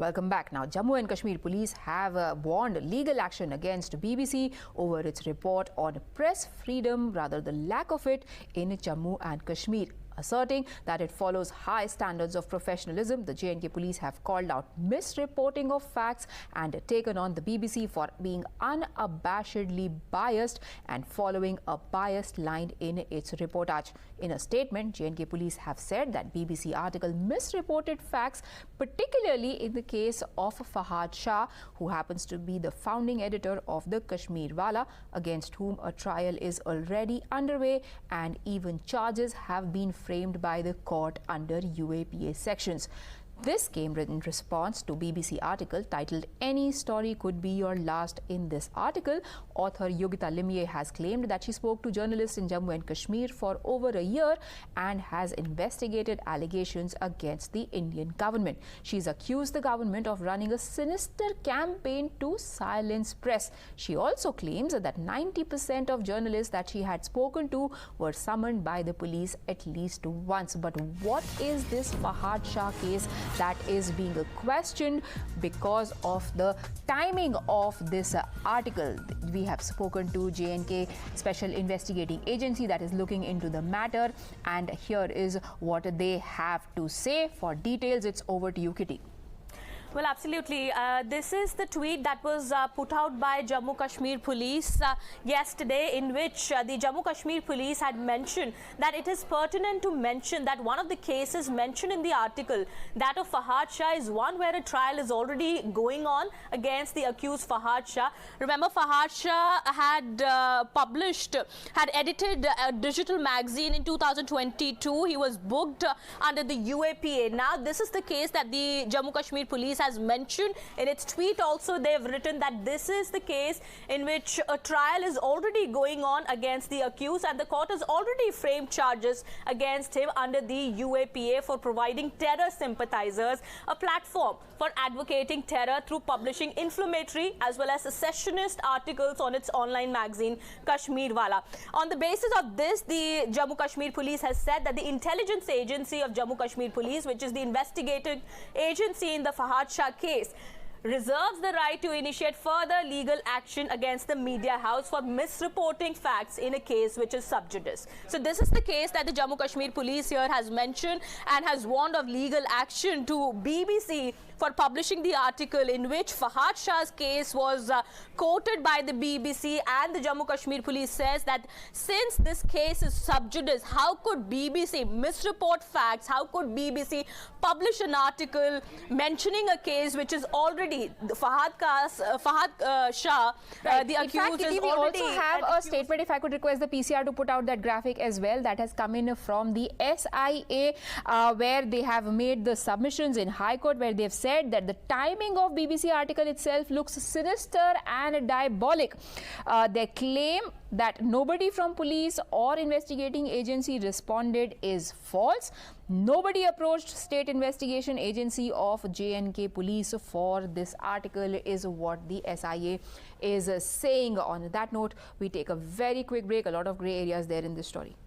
Welcome back. Now, Jammu and Kashmir Police have warned legal action against BBC over its report on press freedom, rather the lack of it in Jammu and Kashmir. Asserting that it follows high standards of professionalism, the J&K Police have called out misreporting of facts and taken on the BBC for being unabashedly biased and following a biased line in its reportage. In a statement, J&K Police have said that BBC article misreported facts, particularly in the case of Fahad Shah, who happens to be the founding editor of the Kashmir Wala, against whom a trial is already underway and even charges have been framed by the court under UAPA sections. This came in response to BBC article titled "Any Story Could Be Your Last." In this article, author Yogita Limye has claimed that she spoke to journalists in Jammu and Kashmir for over a year and has investigated allegations against the Indian government. She's accused the government of running a sinister campaign to silence press. She also claims that 90% of journalists that she had spoken to were summoned by the police at least once. But what is this Fahad Shah case that is being questioned because of the timing of this article? We have spoken to J&K Special Investigating Agency that is looking into the matter, and here is what they have to say. For details, it's over to you, Kitty. Well, absolutely. This is the tweet that was put out by Jammu Kashmir Police yesterday, in which the Jammu Kashmir Police had mentioned that it is pertinent to mention that one of the cases mentioned in the article, that of Fahad Shah, is one where a trial is already going on against the accused Fahad Shah. Remember, Fahad Shah had edited a digital magazine in 2022. He was booked under the UAPA. Now, this is the case that the Jammu Kashmir Police has mentioned. In its tweet also, they've written that this is the case in which a trial is already going on against the accused, and the court has already framed charges against him under the UAPA for providing terror sympathizers a platform for advocating terror through publishing inflammatory as well as secessionist articles on its online magazine Kashmir Wala. On the basis of this, the Jammu Kashmir Police has said that the intelligence agency of Jammu Kashmir Police, which is the investigating agency in the Fahad Shah case, reserves the right to initiate further legal action against the media house for misreporting facts in a case which is sub judice. So this is the case that the Jammu Kashmir Police here has mentioned and has warned of legal action to BBC for publishing the article in which Fahad Shah's case was quoted by the BBC, and the Jammu Kashmir Police says that since this case is sub judice, how could BBC misreport facts? How could BBC publish an article mentioning a case which is already Fahad Shah, the accused, is already... We also have a statement, if I could request the PCR to put out that graphic as well, that has come in from the SIA, where they have made the submissions in High Court, where they have said that the timing of BBC article itself looks sinister and diabolic. Their claim that nobody from police or investigating agency responded is false. Nobody approached state investigation agency of J&K Police for this article, is what the SIA is saying. On that note, we take a very quick break. A lot of grey areas there in this story.